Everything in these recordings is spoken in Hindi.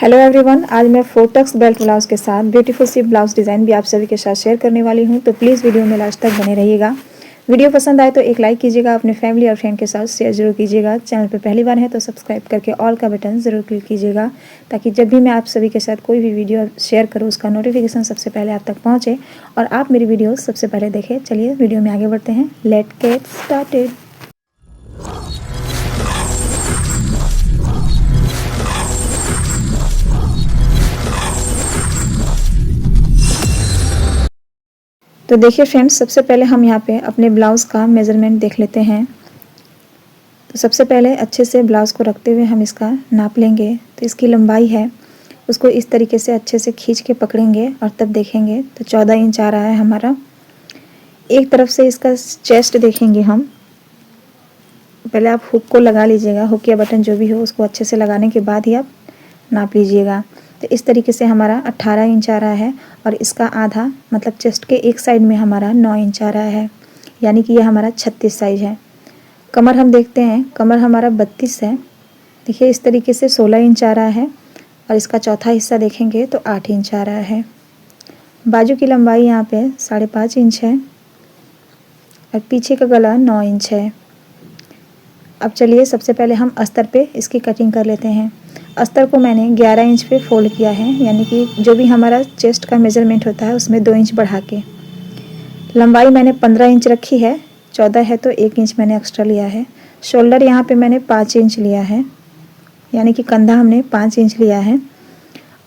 हेलो एवरीवन, आज मैं फोटक्स बेल्ट ब्लाउज़ के साथ ब्यूटीफुल सी ब्लाउज़ डिज़ाइन भी आप सभी के साथ शेयर करने वाली हूं। तो प्लीज़ वीडियो में लास्ट तक बने रहिएगा। वीडियो पसंद आए तो एक लाइक कीजिएगा, अपने फैमिली और फ्रेंड के साथ शेयर जरूर कीजिएगा। चैनल पर पहली बार है तो सब्सक्राइब करके ऑल का बटन ज़रूर क्लिक कीजिएगा, ताकि जब भी मैं आप सभी के साथ कोई भी वीडियो शेयर करूँ उसका नोटिफिकेशन सबसे पहले आप तक पहुँचे और आप मेरी वीडियो सबसे पहले देखें। चलिए वीडियो में आगे बढ़ते हैं। Let get started. तो देखिए फ्रेंड्स, सबसे पहले हम यहाँ पे अपने ब्लाउज़ का मेज़रमेंट देख लेते हैं। तो सबसे पहले अच्छे से ब्लाउज़ को रखते हुए हम इसका नाप लेंगे। तो इसकी लंबाई है, उसको इस तरीके से अच्छे से खींच के पकड़ेंगे और तब देखेंगे तो 14 इंच आ रहा है हमारा। एक तरफ से इसका चेस्ट देखेंगे हम। पहले आप हुक को लगा लीजिएगा, हुक या बटन जो भी हो उसको अच्छे से लगाने के बाद ही आप नाप लीजिएगा। तो इस तरीके से हमारा 18 इंच आ रहा है और इसका आधा मतलब चेस्ट के एक साइड में हमारा 9 इंच आ रहा है, यानी कि यह हमारा 36 साइज है। कमर हम देखते हैं, कमर हमारा 32 है। देखिए इस तरीके से 16 इंच आ रहा है और इसका चौथा हिस्सा देखेंगे तो 8 इंच आ रहा है। बाजू की लंबाई यहाँ पे 5.5 इंच है और पीछे का गला 9 इंच है। अब चलिए सबसे पहले हम अस्तर पे इसकी कटिंग कर लेते हैं। अस्तर को मैंने 11 इंच पे फोल्ड किया है, यानी कि जो भी हमारा चेस्ट का मेज़रमेंट होता है उसमें 2 इंच बढ़ा के। लंबाई मैंने 15 इंच रखी है, 14 है तो 1 इंच मैंने एक्स्ट्रा लिया है। शोल्डर यहाँ पे मैंने 5 इंच लिया है, यानी कि कंधा हमने 5 इंच लिया है।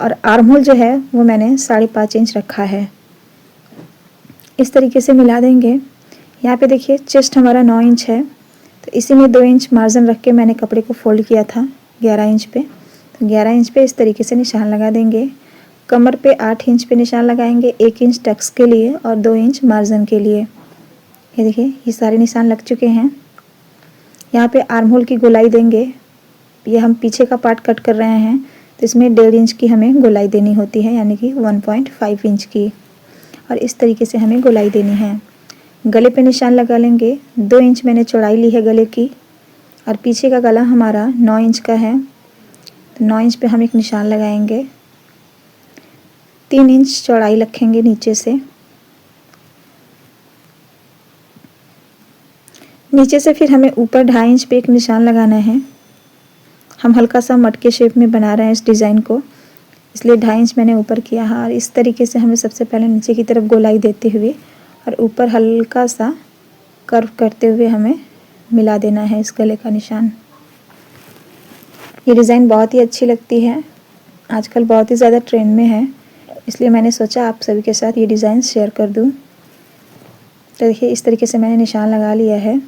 और आर्म होल जो है वो मैंने 5.5 इंच रखा है। इस तरीके से मिला देंगे। यहाँ पे देखिए चेस्ट हमारा 9 इंच है, तो इसी में 2 इंच मार्जिन रख के मैंने कपड़े को फोल्ड किया था 11 इंच पे। तो 11 इंच पे इस तरीके से निशान लगा देंगे। कमर पे 8 इंच पे निशान लगाएंगे, 1 इंच टक्स के लिए और 2 इंच मार्जिन के लिए। ये देखिए ये सारे निशान लग चुके हैं। यहाँ पे आर्म होल की गोलाई देंगे। ये हम पीछे का पार्ट कट कर रहे हैं तो इसमें 1.5 इंच की हमें गोलाई देनी होती है, यानी कि 1.5 इंच की, और इस तरीके से हमें गोलाई देनी है। गले पे निशान लगा लेंगे। 2 इंच मैंने चौड़ाई ली है गले की और पीछे का गला हमारा 9 इंच का है, तो 9 इंच पे हम एक निशान लगाएंगे। 3 इंच चौड़ाई रखेंगे नीचे से। नीचे से फिर हमें ऊपर 2.5 इंच पे एक निशान लगाना है। हम हल्का सा मटके शेप में बना रहे हैं इस डिज़ाइन को, इसलिए 2.5 इंच मैंने ऊपर किया है। और इस तरीके से हमें सबसे पहले नीचे की तरफ गोलाई देते हुए और ऊपर हल्का सा कर्व करते हुए हमें मिला देना है इस गले का निशान। ये डिज़ाइन बहुत ही अच्छी लगती है, आजकल बहुत ही ज़्यादा ट्रेंड में है, इसलिए मैंने सोचा आप सभी के साथ ये डिज़ाइन शेयर कर दूँ। तो देखिए इस तरीके से मैंने निशान लगा लिया है।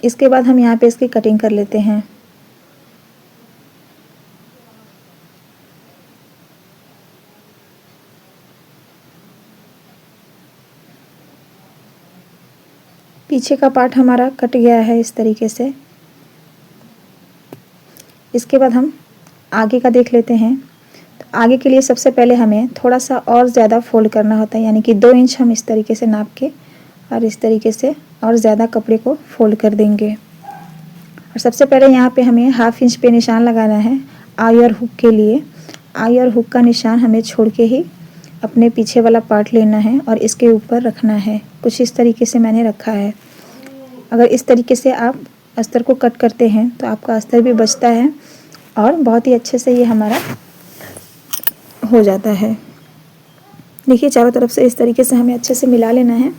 इसके बाद हम यहाँ पे इसकी कटिंग कर लेते हैं। पीछे का पार्ट हमारा कट गया है इस तरीके से। इसके बाद हम आगे का देख लेते हैं। तो आगे के लिए सबसे पहले हमें थोड़ा सा और ज़्यादा फोल्ड करना होता है, यानी कि 2 इंच हम इस तरीके से नाप के और इस तरीके से और ज़्यादा कपड़े को फोल्ड कर देंगे। और सबसे पहले यहाँ पे हमें 1/2 इंच पे निशान लगाना है आई और हुक के लिए। आई और हुक का निशान हमें छोड़ के ही अपने पीछे वाला पार्ट लेना है और इसके ऊपर रखना है। कुछ इस तरीके से मैंने रखा है। अगर इस तरीके से आप अस्तर को कट करते हैं तो आपका अस्तर भी बचता है और बहुत ही अच्छे से ये हमारा हो जाता है। देखिए चारों तरफ से इस तरीके से हमें अच्छे से मिला लेना है।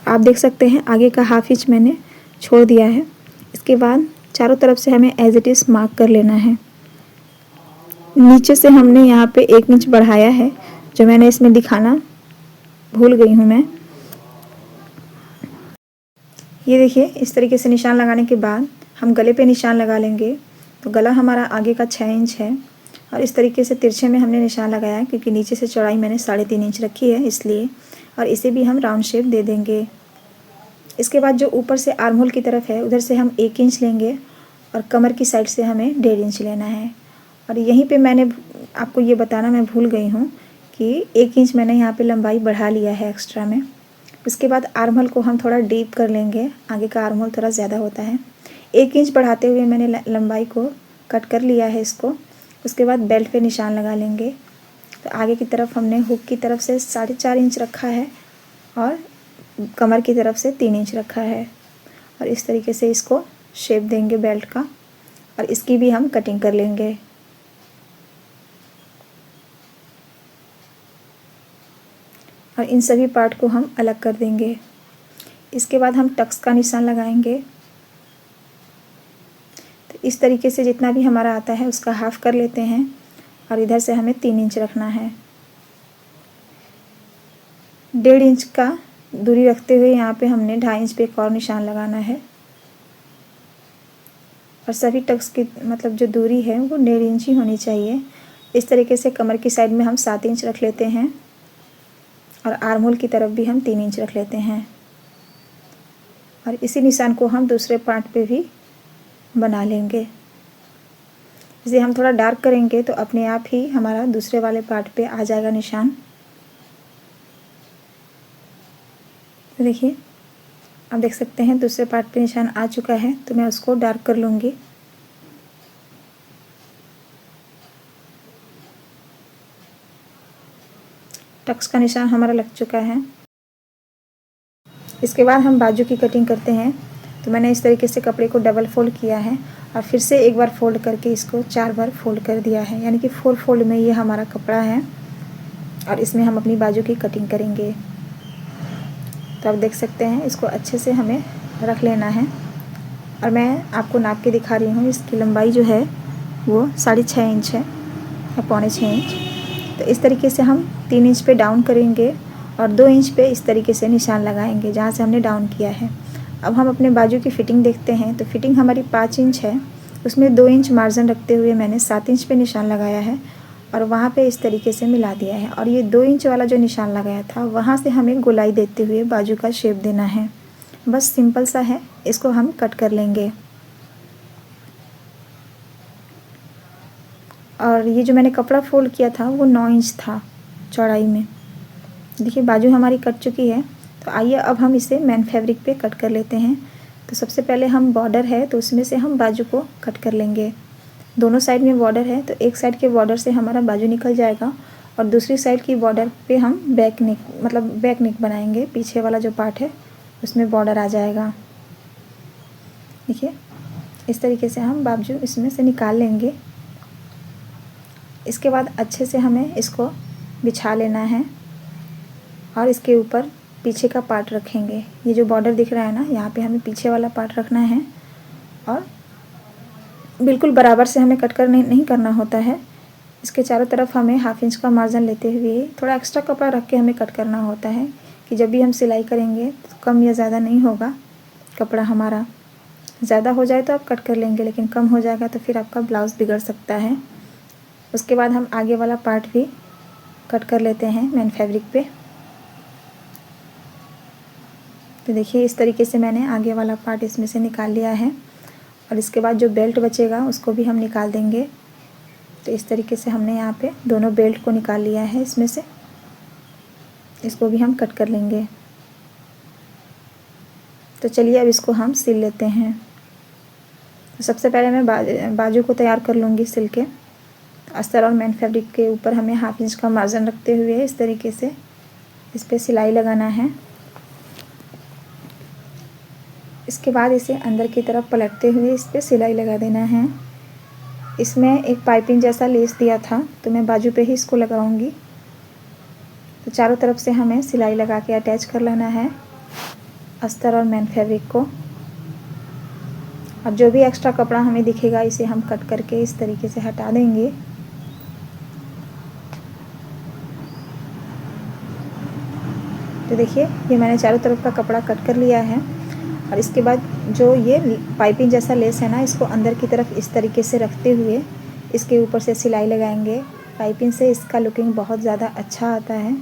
आप देख सकते हैं आगे का 1/2 इंच मैंने छोड़ दिया है। इसके बाद चारों तरफ से हमें एज इट इज़ मार्क कर लेना है। नीचे से हमने यहाँ पे 1 इंच बढ़ाया है, जो मैंने इसमें दिखाना भूल गई हूँ मैं। ये देखिए इस तरीके से निशान लगाने के बाद हम गले पे निशान लगा लेंगे। तो गला हमारा आगे का 6 इंच है और इस तरीके से तिरछे में हमने निशान लगाया, क्योंकि नीचे से चौड़ाई मैंने 3.5 इंच रखी है इसलिए। और इसे भी हम राउंड शेप दे देंगे। इसके बाद जो ऊपर से आर्म होल की तरफ है उधर से हम 1 इंच लेंगे और कमर की साइड से हमें 1.5 इंच लेना है। और यहीं पे मैंने आपको ये बताना मैं भूल गई हूँ कि 1 इंच मैंने यहाँ पे लंबाई बढ़ा लिया है एक्स्ट्रा में। उसके बाद आर्म होल को हम थोड़ा डीप कर लेंगे, आगे का आर्म होल थोड़ा ज़्यादा होता है। 1 इंच बढ़ाते हुए मैंने लंबाई को कट कर लिया है इसको। उसके बाद बेल्ट पे निशान लगा लेंगे। तो आगे की तरफ हमने हुक की तरफ से 4.5 इंच रखा है और कमर की तरफ से 3 इंच रखा है, और इस तरीके से इसको शेप देंगे बेल्ट का, और इसकी भी हम कटिंग कर लेंगे। और इन सभी पार्ट को हम अलग कर देंगे। इसके बाद हम टक्स का निशान लगाएंगे। तो इस तरीके से जितना भी हमारा आता है उसका हाफ कर लेते हैं, और इधर से हमें 3 इंच रखना है। 1.5 इंच का दूरी रखते हुए यहाँ पे हमने 2.5 इंच पे एक और निशान लगाना है, और सभी टक्स की मतलब जो दूरी है वो 1.5 इंच ही होनी चाहिए। इस तरीके से कमर की साइड में हम 7 इंच रख लेते हैं, और आर्म होल की तरफ भी हम 3 इंच रख लेते हैं, और इसी निशान को हम दूसरे पार्ट पे भी बना लेंगे। इसे हम थोड़ा डार्क करेंगे तो अपने आप ही हमारा दूसरे वाले पार्ट पे आ जाएगा निशान। तो देखिए, आप देख सकते हैं दूसरे पार्ट पे निशान आ चुका है, तो मैं उसको डार्क कर लूँगी। टक्स का निशान हमारा लग चुका है। इसके बाद हम बाजू की कटिंग करते हैं। तो मैंने इस तरीके से कपड़े को डबल फोल्ड किया है, और फिर से एक बार फोल्ड करके इसको 4 बार फोल्ड कर दिया है, यानी कि 4 फोल्ड में ये हमारा कपड़ा है, और इसमें हम अपनी बाजू की कटिंग करेंगे। तो आप देख सकते हैं इसको अच्छे से हमें रख लेना है, और मैं आपको नाप के दिखा रही हूँ। इसकी लंबाई जो है वो 6.5 इंच है, या 6.25 इंच। तो इस तरीके से हम 3 इंच पे डाउन करेंगे, और 2 इंच पे इस तरीके से निशान लगाएंगे जहाँ से हमने डाउन किया है। अब हम अपने बाजू की फ़िटिंग देखते हैं। तो फ़िटिंग हमारी 5 इंच है, उसमें 2 इंच मार्जिन रखते हुए मैंने 7 इंच पे निशान लगाया है, और वहाँ पे इस तरीके से मिला दिया है। और ये 2 इंच वाला जो निशान लगाया था वहाँ से हमें गोलाई देते हुए बाजू का शेप देना है। बस सिंपल सा है, इसको हम कट कर लेंगे। और ये जो मैंने कपड़ा फोल्ड किया था वो 9 इंच था चौड़ाई में। देखिए बाजू हमारी कट चुकी है। तो आइए अब हम इसे मैन फैब्रिक पे कट कर लेते हैं। तो सबसे पहले हम बॉर्डर है तो उसमें से हम बाजू को कट कर लेंगे। दोनों साइड में बॉर्डर है, तो एक साइड के बॉर्डर से हमारा बाजू निकल जाएगा, और दूसरी साइड की बॉर्डर पे हम बैक नेक मतलब बैक नेक बनाएंगे। पीछे वाला जो पार्ट है उसमें बॉर्डर आ जाएगा। देखिए इस तरीके से हम बाजू इसमें से निकाल लेंगे। इसके बाद अच्छे से हमें इसको बिछा लेना है, और इसके ऊपर पीछे का पार्ट रखेंगे। ये जो बॉर्डर दिख रहा है ना, यहाँ पे हमें पीछे वाला पार्ट रखना है, और बिल्कुल बराबर से हमें कट कर नहीं करना होता है। इसके चारों तरफ हमें 1/2 इंच का मार्जिन लेते हुए थोड़ा एक्स्ट्रा कपड़ा रख के हमें कट करना होता है, कि जब भी हम सिलाई करेंगे तो कम या ज़्यादा नहीं होगा कपड़ा हमारा। ज़्यादा हो जाए तो आप कट कर लेंगे, लेकिन कम हो जाएगा तो फिर आपका ब्लाउज़ बिगड़ सकता है। उसके बाद हम आगे वाला पार्ट भी कट कर लेते हैं मैन फैब्रिक पे। तो देखिए इस तरीके से मैंने आगे वाला पार्ट इसमें से निकाल लिया है, और इसके बाद जो बेल्ट बचेगा उसको भी हम निकाल देंगे। तो इस तरीके से हमने यहाँ पे दोनों बेल्ट को निकाल लिया है इसमें से, इसको भी हम कट कर लेंगे। तो चलिए अब इसको हम सिल लेते हैं। तो सबसे पहले मैं बाजू को तैयार कर लूँगी सिल के। अस्तर और मैन फैब्रिक के ऊपर हमें 1/2 इंच का मार्जिन रखते हुए इस तरीके से इस पर सिलाई लगाना है। इसके बाद इसे अंदर की तरफ पलटते हुए इस पर सिलाई लगा देना है। इसमें एक पाइपिंग जैसा लेस दिया था, तो मैं बाजू पे ही इसको लगाऊंगी। तो चारों तरफ से हमें सिलाई लगा के अटैच कर लेना है अस्तर और मैन फैब्रिक को। अब जो भी एक्स्ट्रा कपड़ा हमें दिखेगा इसे हम कट करके इस तरीके से हटा देंगे। तो देखिए ये मैंने चारों तरफ का कपड़ा कट कर लिया है, और इसके बाद जो ये पाइपिंग जैसा लेस है ना, इसको अंदर की तरफ इस तरीके से रखते हुए इसके ऊपर से सिलाई लगाएंगे। पाइपिंग से इसका लुकिंग बहुत ज़्यादा अच्छा आता है।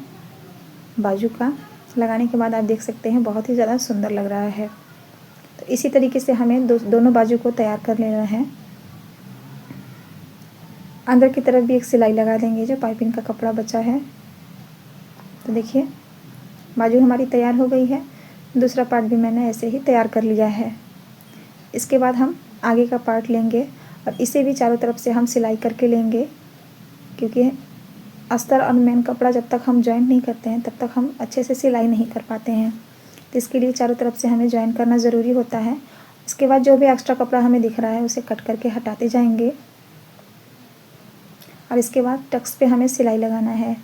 बाजू का लगाने के बाद आप देख सकते हैं बहुत ही ज़्यादा सुंदर लग रहा है। तो इसी तरीके से हमें दोनों बाजू को तैयार कर लेना है। अंदर की तरफ भी एक सिलाई लगा देंगे जो पाइपिंग का कपड़ा बचा है। तो देखिए बाजू हमारी तैयार हो गई है। दूसरा पार्ट भी मैंने ऐसे ही तैयार कर लिया है। इसके बाद हम आगे का पार्ट लेंगे और इसे भी चारों तरफ से हम सिलाई करके लेंगे, क्योंकि अस्तर और मेन कपड़ा जब तक हम जॉइंट नहीं करते हैं तब तक हम अच्छे से सिलाई नहीं कर पाते हैं। तो इसके लिए चारों तरफ से हमें जॉइन करना ज़रूरी होता है। इसके बाद जो भी एक्स्ट्रा कपड़ा हमें दिख रहा है उसे कट करके हटाते जाएंगे और इसके बाद टक्स पे हमें सिलाई लगाना है।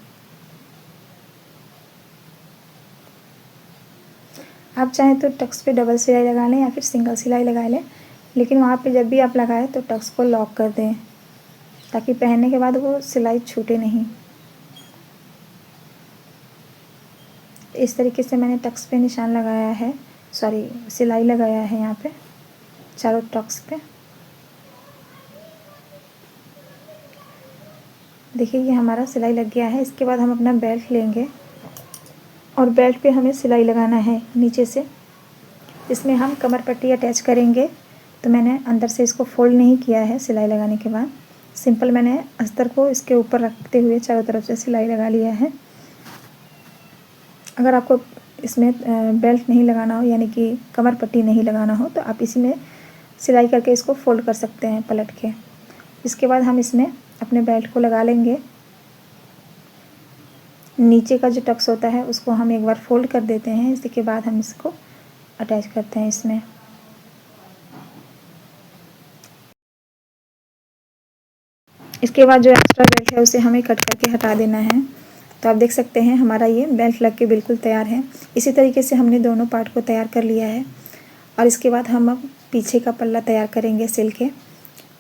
आप चाहें तो टक्स पे डबल सिलाई लगा लें या फिर सिंगल सिलाई लगा लें, लेकिन वहाँ पे जब भी आप लगाएं तो टक्स को लॉक कर दें ताकि पहनने के बाद वो सिलाई छूटे नहीं। इस तरीके से मैंने टक्स पे निशान लगाया है, सॉरी सिलाई लगाया है यहाँ पे चारों टक्स पे। देखिए ये हमारा सिलाई लग गया है। इसके बाद हम अपना बेल्ट लेंगे और बेल्ट पे हमें सिलाई लगाना है नीचे से। इसमें हम कमर पट्टी अटैच करेंगे, तो मैंने अंदर से इसको फोल्ड नहीं किया है सिलाई लगाने के बाद, सिंपल मैंने अस्तर को इसके ऊपर रखते हुए चारों तरफ से सिलाई लगा लिया है। अगर आपको इसमें बेल्ट नहीं लगाना हो यानी कि कमर पट्टी नहीं लगाना हो तो आप इसी में सिलाई करके इसको फोल्ड कर सकते हैं पलट के। इसके बाद हम इसमें अपने बेल्ट को लगा लेंगे। नीचे का जो टक्स होता है उसको हम एक बार फोल्ड कर देते हैं, इसके बाद हम इसको अटैच करते हैं इसमें। इसके बाद जो एक्स्ट्रा बेल्ट है उसे हमें कट करके हटा देना है। तो आप देख सकते हैं हमारा ये बेल्ट लग के बिल्कुल तैयार है। इसी तरीके से हमने दोनों पार्ट को तैयार कर लिया है और इसके बाद हम अब पीछे का पल्ला तैयार करेंगे सिल के।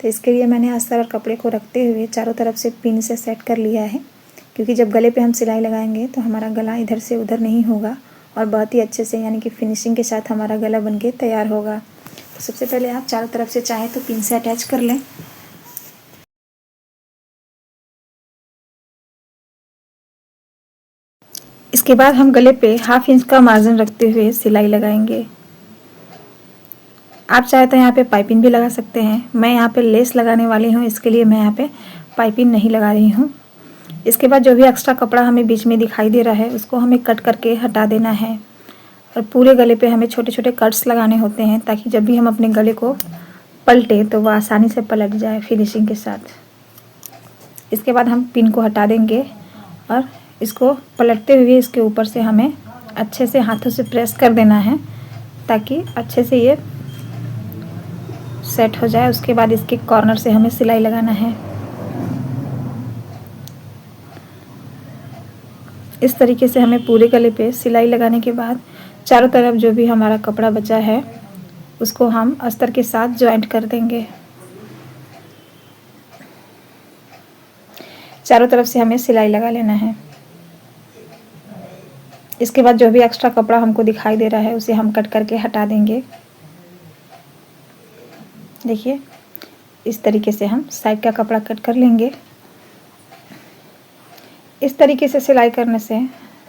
तो इसके लिए मैंने अस्तर और कपड़े को रखते हुए चारों तरफ से पिन से सेट कर लिया है, क्योंकि जब गले पे हम सिलाई लगाएंगे तो हमारा गला इधर से उधर नहीं होगा और बहुत ही अच्छे से यानी कि फिनिशिंग के साथ हमारा गला बन के तैयार होगा। तो सबसे पहले आप चारों तरफ से चाहें तो पिन से अटैच कर लें। इसके बाद हम गले पे 1/2 इंच का मार्जिन रखते हुए सिलाई लगाएंगे। आप चाहे तो यहाँ पे पाइपिंग भी लगा सकते हैं। मैं यहाँ पे लेस लगाने वाली हूँ, इसके लिए मैं यहाँ पे पाइपिंग नहीं लगा रही हूँ। इसके बाद जो भी एक्स्ट्रा कपड़ा हमें बीच में दिखाई दे रहा है उसको हमें कट करके हटा देना है और पूरे गले पे हमें छोटे छोटे कट्स लगाने होते हैं ताकि जब भी हम अपने गले को पलटे तो वह आसानी से पलट जाए फिनिशिंग के साथ। इसके बाद हम पिन को हटा देंगे और इसको पलटते हुए इसके ऊपर से हमें अच्छे से हाथों से प्रेस कर देना है ताकि अच्छे से ये सेट हो जाए। उसके बाद इसके कॉर्नर से हमें सिलाई लगाना है। इस तरीके से हमें पूरे गले पे सिलाई लगाने के बाद चारों तरफ जो भी हमारा कपड़ा बचा है उसको हम अस्तर के साथ जॉइंट कर देंगे। चारों तरफ से हमें सिलाई लगा लेना है। इसके बाद जो भी एक्स्ट्रा कपड़ा हमको दिखाई दे रहा है उसे हम कट करके हटा देंगे। देखिए इस तरीके से हम साइड का कपड़ा कट कर लेंगे। इस तरीके से सिलाई करने से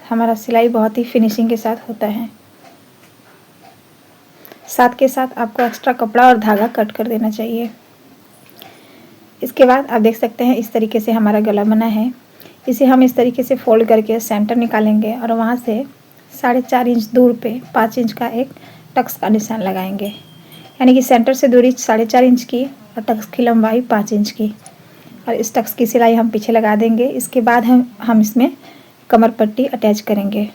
हमारा सिलाई बहुत ही फिनिशिंग के साथ होता है। साथ के साथ आपको एक्स्ट्रा कपड़ा और धागा कट कर देना चाहिए। इसके बाद आप देख सकते हैं इस तरीके से हमारा गला बना है। इसे हम इस तरीके से फोल्ड करके सेंटर निकालेंगे और वहाँ से 4.5 इंच दूर पे 5 इंच का एक टक्स का निशान लगाएंगे, यानी कि सेंटर से दूरी 4.5 इंच की और टक्स की लंबाई 5 इंच की। और इस टक्स की सिलाई हम पीछे लगा देंगे। इसके बाद हम इसमें कमर पट्टी अटैच करेंगे।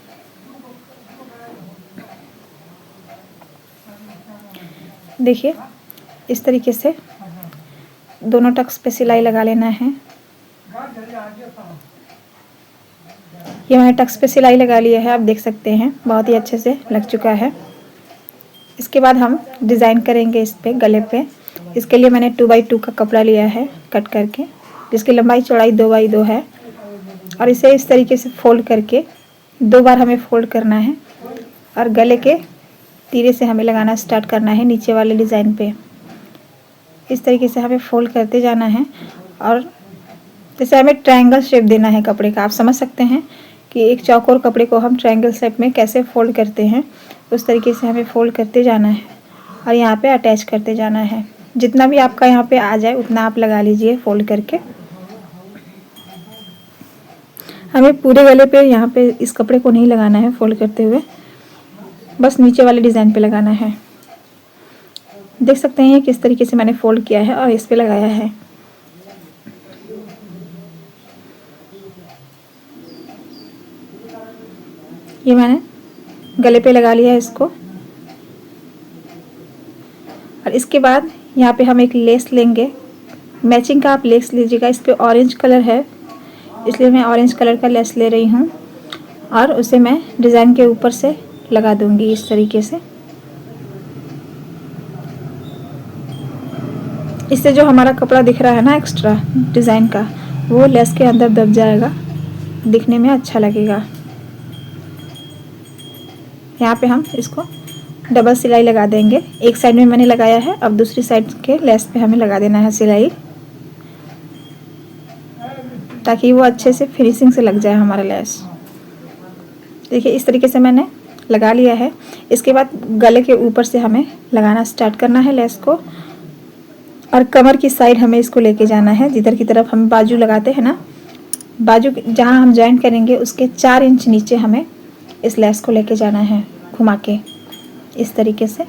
देखिए इस तरीके से दोनों टक्स पे सिलाई लगा लेना है। ये मैंने टक्स पे सिलाई लगा लिया है, आप देख सकते हैं बहुत ही अच्छे से लग चुका है। इसके बाद हम डिज़ाइन करेंगे इस पे गले पे। इसके लिए मैंने 2x2 का कपड़ा लिया है कट करके, जिसकी लंबाई चौड़ाई 2x2 है और इसे इस तरीके से फोल्ड करके 2 बार हमें फोल्ड करना है और गले के तीरे से हमें लगाना स्टार्ट करना है नीचे वाले डिज़ाइन पे। इस तरीके से हमें फोल्ड करते जाना है और जैसे हमें ट्रायंगल शेप देना है कपड़े का। आप समझ सकते हैं कि एक चौकोर कपड़े को हम ट्रायंगल शेप में कैसे फोल्ड करते हैं, उस तरीके से हमें फोल्ड करते जाना है और यहाँ पे अटैच करते जाना है। जितना भी आपका यहाँ पे आ जाए उतना आप लगा लीजिए फोल्ड करके। हमें पूरे गले पे यहाँ पे इस कपड़े को नहीं लगाना है फोल्ड करते हुए, बस नीचे वाले डिज़ाइन पे लगाना है। देख सकते हैं किस तरीके से मैंने फोल्ड किया है और इस पे लगाया है। ये मैंने गले पे लगा लिया है इसको। और इसके बाद यहाँ पे हम एक लेस लेंगे, मैचिंग का आप लेस लीजिएगा। इस पे ऑरेंज कलर है इसलिए मैं ऑरेंज कलर का लेस ले रही हूँ और उसे मैं डिज़ाइन के ऊपर से लगा दूंगी इस तरीके से। इससे जो हमारा कपड़ा दिख रहा है ना एक्स्ट्रा डिज़ाइन का, वो लेस के अंदर दब जाएगा, दिखने में अच्छा लगेगा। यहाँ पे हम इसको डबल सिलाई लगा देंगे। एक साइड में मैंने लगाया है, अब दूसरी साइड के लेस पे हमें लगा देना है सिलाई, ताकि वो अच्छे से फिनिशिंग से लग जाए हमारा लेस। देखिए इस तरीके से मैंने लगा लिया है। इसके बाद गले के ऊपर से हमें लगाना स्टार्ट करना है लेस को, और कमर की साइड हमें इसको लेके जाना है। जिधर की तरफ हम बाजू लगाते हैं ना, बाजू जहाँ हम जॉइंट करेंगे उसके 4 इंच नीचे हमें इस लेस को लेके जाना है घुमा के इस तरीके से।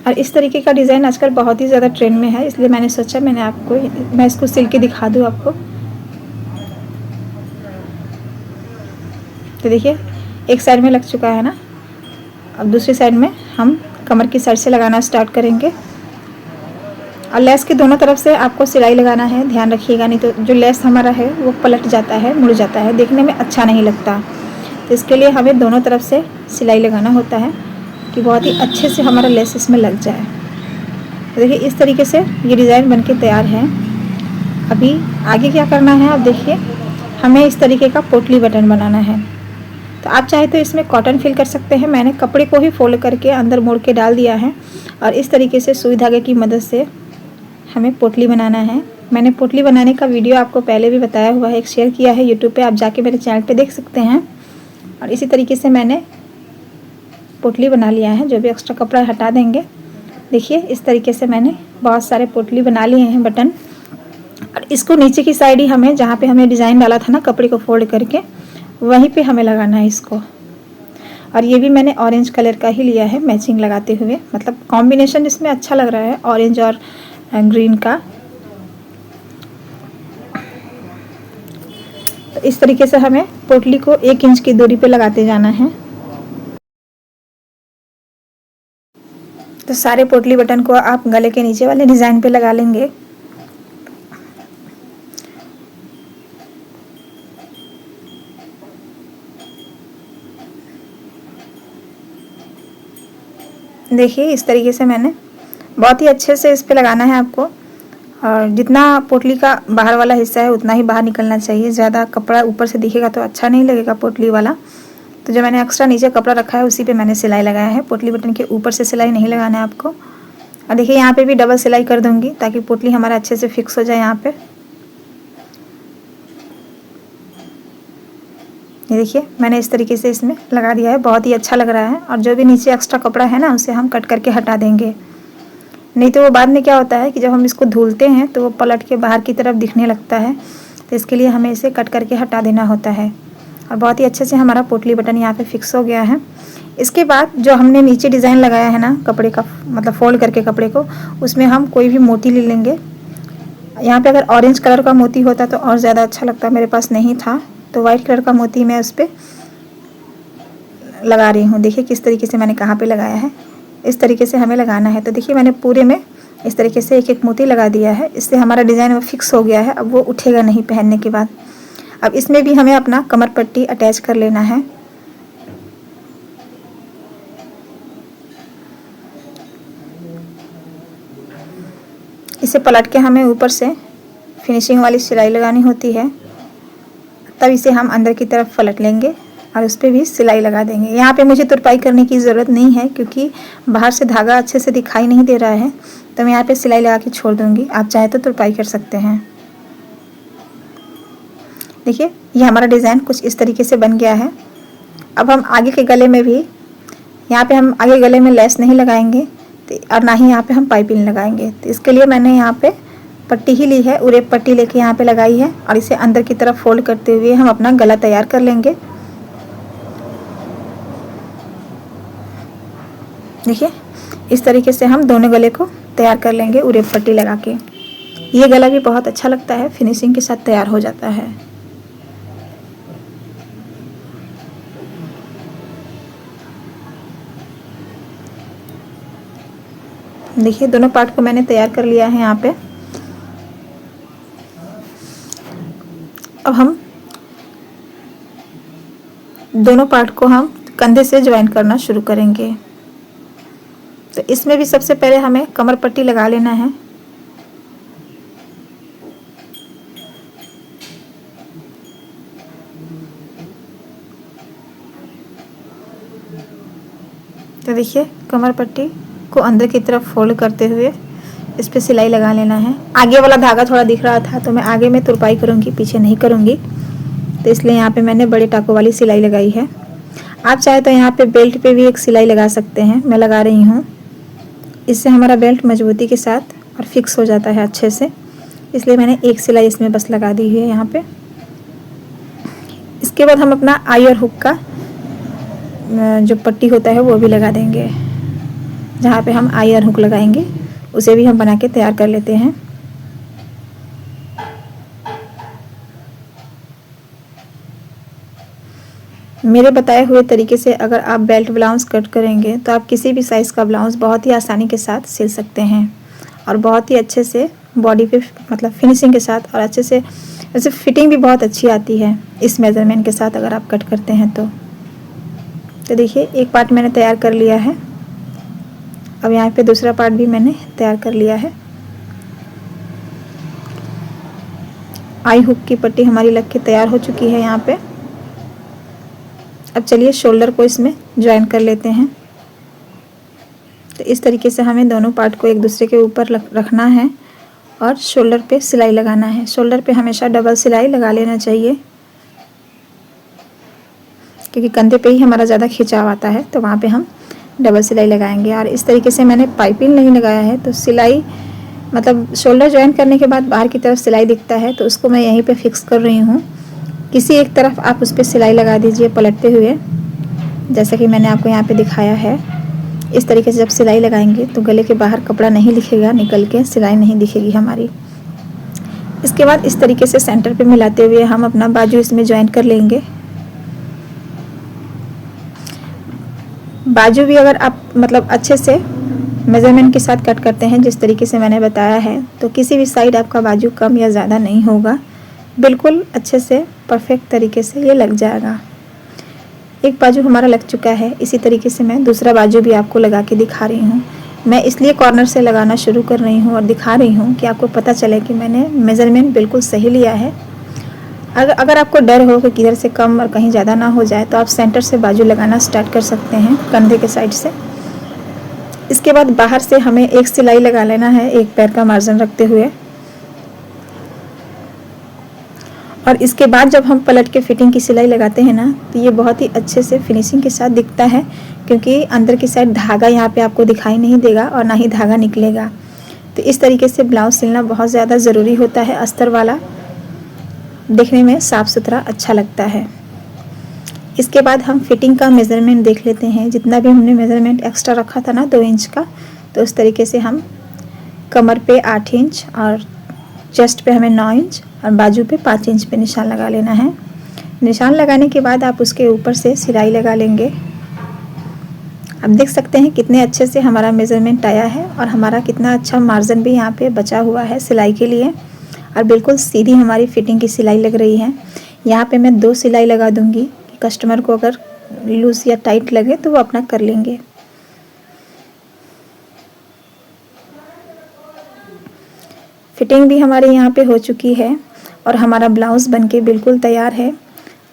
और इस तरीके का डिज़ाइन आजकल बहुत ही ज़्यादा ट्रेंड में है, इसलिए मैंने सोचा मैं इसको सिल के दिखा दूँ आपको। तो देखिए एक साइड में लग चुका है ना, अब दूसरी साइड में हम कमर की साइड से लगाना स्टार्ट करेंगे। और लेस के दोनों तरफ से आपको सिलाई लगाना है, ध्यान रखिएगा, नहीं तो जो लेस हमारा है वो पलट जाता है, मुड़ जाता है, देखने में अच्छा नहीं लगता। तो इसके लिए हमें दोनों तरफ से सिलाई लगाना होता है कि बहुत ही अच्छे से हमारा लेस इसमें लग जाए। तो देखिए इस तरीके से ये डिज़ाइन बनके तैयार है। अभी आगे क्या करना है, आप देखिए हमें इस तरीके का पोटली बटन बनाना है। तो आप चाहे तो इसमें कॉटन फिल कर सकते हैं, मैंने कपड़े को ही फोल्ड करके अंदर मोड़ के डाल दिया है। और इस तरीके से सुई धागे की मदद से हमें पोटली बनाना है। मैंने पोटली बनाने का वीडियो आपको पहले भी बताया हुआ है, एक शेयर किया है यूट्यूब पे, आप जाके मेरे चैनल पे देख सकते हैं। और इसी तरीके से मैंने पोटली बना लिया है, जो भी एक्स्ट्रा कपड़ा हटा देंगे। देखिए इस तरीके से मैंने बहुत सारे पोटली बना लिए हैं बटन। और इसको नीचे की साइड ही हमें, जहाँ पे हमें डिज़ाइन डाला था ना कपड़े को फोल्ड करके, वहीं पे हमें लगाना है इसको। और ये भी मैंने ऑरेंज कलर का ही लिया है मैचिंग लगाते हुए, मतलब कॉम्बिनेशन इसमें अच्छा लग रहा है ऑरेंज और ग्रीन का। तो इस तरीके से हमें पोटली को 1 इंच की दूरी पे लगाते जाना है। तो सारे पोटली बटन को आप गले के नीचे वाले डिज़ाइन पे लगा लेंगे। देखिए इस तरीके से मैंने बहुत ही अच्छे से इस पे लगाना है आपको। और जितना पोटली का बाहर वाला हिस्सा है उतना ही बाहर निकलना चाहिए, ज़्यादा कपड़ा ऊपर से दिखेगा तो अच्छा नहीं लगेगा पोटली वाला। तो जो मैंने एक्स्ट्रा नीचे कपड़ा रखा है उसी पे मैंने सिलाई लगाया है, पोटली बटन के ऊपर से सिलाई नहीं लगाना है आपको। और देखिए यहाँ पे भी डबल सिलाई कर दूँगी ताकि पोटली हमारा अच्छे से फिक्स हो जाए यहाँ पे। ये देखिए मैंने इस तरीके से इसमें लगा दिया है, बहुत ही अच्छा लग रहा है। और जो भी नीचे एक्स्ट्रा कपड़ा है ना उसे हम कट करके हटा देंगे, नहीं तो वो बाद में क्या होता है कि जब हम इसको धुलते हैं तो वो पलट के बाहर की तरफ दिखने लगता है। तो इसके लिए हमें इसे कट करके हटा देना होता है। और बहुत ही अच्छे से हमारा पोटली बटन यहाँ पे फिक्स हो गया है। इसके बाद जो हमने नीचे डिज़ाइन लगाया है ना कपड़े का, मतलब फोल्ड करके कपड़े को, उसमें हम कोई भी मोती ले लेंगे। यहाँ पे अगर ऑरेंज कलर का मोती होता तो और ज़्यादा अच्छा लगता, मेरे पास नहीं था तो वाइट कलर का मोती मैं उस पर लगा रही हूँ। देखिए किस तरीके से मैंने कहाँ पे लगाया है, इस तरीके से हमें लगाना है। तो देखिए मैंने पूरे में इस तरीके से एक एक मोती लगा दिया है, इससे हमारा डिज़ाइन वो फिक्स हो गया है, अब वो उठेगा नहीं पहनने के बाद। अब इसमें भी हमें अपना कमर पट्टी अटैच कर लेना है। इसे पलट के हमें ऊपर से फिनिशिंग वाली सिलाई लगानी होती है, तब इसे हम अंदर की तरफ पलट लेंगे और उस पर भी सिलाई लगा देंगे। यहाँ पे मुझे तुरपाई करने की ज़रूरत नहीं है क्योंकि बाहर से धागा अच्छे से दिखाई नहीं दे रहा है, तो मैं यहाँ पे सिलाई लगा के छोड़ दूँगी। आप चाहे तो तुरपाई कर सकते हैं। देखिए ये हमारा डिज़ाइन कुछ इस तरीके से बन गया है। अब हम आगे के गले में भी, यहाँ पे हम आगे गले में लेस नहीं लगाएंगे और ना ही यहाँ पे हम पाइपिंग लगाएंगे। तो इसके लिए मैंने यहाँ पे पट्टी ही ली है, उरेप पट्टी लेके यहाँ पे लगाई है और इसे अंदर की तरफ फोल्ड करते हुए हम अपना गला तैयार कर लेंगे। देखिए इस तरीके से हम दोनों गले को तैयार कर लेंगे उरेब पट्टी लगा के। ये गला भी बहुत अच्छा लगता है, फिनिशिंग के साथ तैयार हो जाता है। देखिए दोनों पार्ट को मैंने तैयार कर लिया है यहाँ पे। अब हम दोनों पार्ट को हम कंधे से ज्वाइन करना शुरू करेंगे। तो इसमें भी सबसे पहले हमें कमर पट्टी लगा लेना है। तो देखिए कमर पट्टी को अंदर की तरफ फोल्ड करते हुए इस पे सिलाई लगा लेना है। आगे वाला धागा थोड़ा दिख रहा था तो मैं आगे में तुरपाई करूँगी, पीछे नहीं करूँगी, तो इसलिए यहाँ पे मैंने बड़े टाकों वाली सिलाई लगाई है। आप चाहे तो यहाँ पे बेल्ट पे भी एक सिलाई लगा सकते हैं, मैं लगा रही हूँ। इससे हमारा बेल्ट मजबूती के साथ और फिक्स हो जाता है अच्छे से, इसलिए मैंने एक सिलाई इसमें बस लगा दी है यहाँ पे। इसके बाद हम अपना आई और हुक का जो पट्टी होता है वो भी लगा देंगे। जहाँ पे हम आई और हुक लगाएंगे उसे भी हम बना के तैयार कर लेते हैं। मेरे बताए हुए तरीके से अगर आप बेल्ट ब्लाउज कट करेंगे तो आप किसी भी साइज़ का ब्लाउज बहुत ही आसानी के साथ सिल सकते हैं और बहुत ही अच्छे से बॉडी पे मतलब फिनिशिंग के साथ और अच्छे से वैसे फिटिंग भी बहुत अच्छी आती है इस मेज़रमेंट के साथ अगर आप कट करते हैं तो देखिए एक पार्ट मैंने तैयार कर लिया है। अब यहाँ पे दूसरा पार्ट भी मैंने तैयार कर लिया है। आई हुक की पट्टी हमारी लग के तैयार हो चुकी है यहाँ पे। अब चलिए शोल्डर को इसमें ज्वाइन कर लेते हैं। तो इस तरीके से हमें दोनों पार्ट को एक दूसरे के ऊपर रखना है और शोल्डर पे सिलाई लगाना है। शोल्डर पे हमेशा डबल सिलाई लगा लेना चाहिए क्योंकि कंधे पे ही हमारा ज़्यादा खिंचाव आता है, तो वहाँ पे हम डबल सिलाई लगाएंगे। और इस तरीके से मैंने पाइपिंग नहीं लगाया है, तो सिलाई मतलब शोल्डर ज्वाइन करने के बाद बाहर की तरफ सिलाई दिखता है तो उसको मैं यहीं पे फिक्स कर रही हूँ। किसी एक तरफ आप उस पर सिलाई लगा दीजिए पलटते हुए, जैसा कि मैंने आपको यहाँ पे दिखाया है। इस तरीके से जब सिलाई लगाएंगे तो गले के बाहर कपड़ा नहीं दिखेगा निकल के, सिलाई नहीं दिखेगी हमारी। इसके बाद इस तरीके से सेंटर पे मिलाते हुए हम अपना बाजू इसमें ज्वाइन कर लेंगे। बाजू भी अगर आप मतलब अच्छे से मेज़रमेंट के साथ कट करते हैं जिस तरीके से मैंने बताया है, तो किसी भी साइड आपका बाजू कम या ज़्यादा नहीं होगा, बिल्कुल अच्छे से परफेक्ट तरीके से ये लग जाएगा। एक बाजू हमारा लग चुका है, इसी तरीके से मैं दूसरा बाजू भी आपको लगा के दिखा रही हूँ। मैं इसलिए कॉर्नर से लगाना शुरू कर रही हूँ और दिखा रही हूँ कि आपको पता चले कि मैंने मेज़रमेंट बिल्कुल सही लिया है। अगर आपको डर हो कि किधर से कम और कहीं ज़्यादा ना हो जाए तो आप सेंटर से बाजू लगाना स्टार्ट कर सकते हैं कंधे के साइड से। इसके बाद बाहर से हमें एक सिलाई लगा लेना है एक पैर का मार्जिन रखते हुए, और इसके बाद जब हम पलट के फिटिंग की सिलाई लगाते हैं ना तो ये बहुत ही अच्छे से फिनिशिंग के साथ दिखता है, क्योंकि अंदर की साइड धागा यहाँ पे आपको दिखाई नहीं देगा और ना ही धागा निकलेगा। तो इस तरीके से ब्लाउज सिलना बहुत ज़्यादा ज़रूरी होता है। अस्तर वाला देखने में साफ़ सुथरा अच्छा लगता है। इसके बाद हम फिटिंग का मेज़रमेंट देख लेते हैं। जितना भी हमने मेज़रमेंट एक्स्ट्रा रखा था ना 2 इंच का, तो उस तरीके से हम कमर पे 8 इंच और चेस्ट पे हमें 9 इंच और बाजू पे 5 इंच पे निशान लगा लेना है। निशान लगाने के बाद आप उसके ऊपर से सिलाई लगा लेंगे। आप देख सकते हैं कितने अच्छे से हमारा मेज़रमेंट आया है और हमारा कितना अच्छा मार्जिन भी यहाँ पे बचा हुआ है सिलाई के लिए, और बिल्कुल सीधी हमारी फिटिंग की सिलाई लग रही है। यहाँ पे मैं 2 सिलाई लगा दूँगी कि कस्टमर को अगर लूज या टाइट लगे तो वो अपना कर लेंगे। फिटिंग भी हमारे यहाँ पे हो चुकी है और हमारा ब्लाउज़ बनके बिल्कुल तैयार है।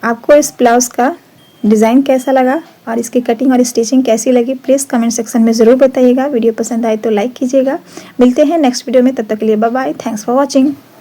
आपको इस ब्लाउज़ का डिज़ाइन कैसा लगा और इसकी कटिंग और स्टिचिंग कैसी लगी प्लीज़ कमेंट सेक्शन में ज़रूर बताइएगा। वीडियो पसंद आए तो लाइक कीजिएगा। मिलते हैं नेक्स्ट वीडियो में, तब तक के लिए bye bye. Thanks for watching.